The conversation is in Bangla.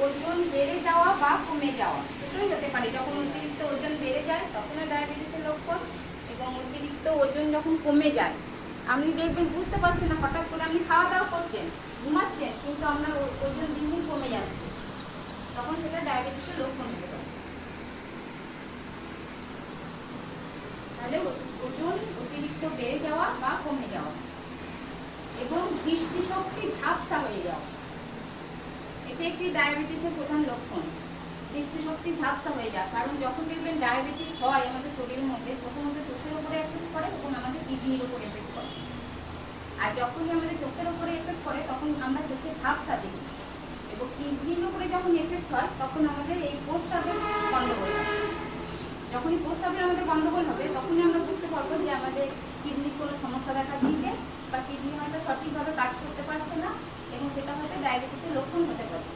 ওজন বেড়ে যাওয়া বা কমে যাওয়া দুটোই হতে পারে। যখন অতিরিক্ত ওজন বেড়ে যায় তখনও ডায়াবেটিসের লক্ষণ, এবং অতিরিক্ত ওজন যখন কমে যায়, আপনি দেখবেন বুঝতে পারছেন না, হঠাৎ করে আপনি খাওয়া দাওয়া করছেন, ঘুমাচ্ছেন, কিন্তু আপনার ওজন দিন দিন কমে যাচ্ছে, তখন সেটা ডায়াবেটিসের লক্ষণ হতে পারে। তাহলে ওজন অতিরিক্ত বেড়ে যাওয়া বা কমে যাওয়া, এবং দৃষ্টিশক্তি ঝাপসা হয়ে যাওয়া, এটি একটি ডায়াবেটিসের প্রধান লক্ষণ। দৃষ্টিশক্তি ঝাপসা হয়ে যায়, কারণ যখন দেখবেন ডায়াবেটিস হয় আমাদের শরীরের মধ্যে, প্রথমত চোখের উপরে এফেক্ট করে এবং আমাদের কিডনির উপর এফেক্ট করে। আর যখনই আমাদের চোখের উপরে এফেক্ট করে তখন আমরা চোখে ঝাপসা দেখি, এবং কিডনির উপরে যখন এফেক্ট হয় তখন আমাদের এই প্রস্রাবের গন্ডগোল হয়। যখনই প্রস্রাবের আমাদের গন্ডগোল হবে তখনই আমরা বুঝতে পারবো যে আমাদের কিডনির কোনো সমস্যা দেখা দিয়েছে, বা কিডনি হয়তো সঠিকভাবে কাজ করতে পারছে না, এবং সেটা হয়তো ডায়াবেটিসের লক্ষণ হতে পারে।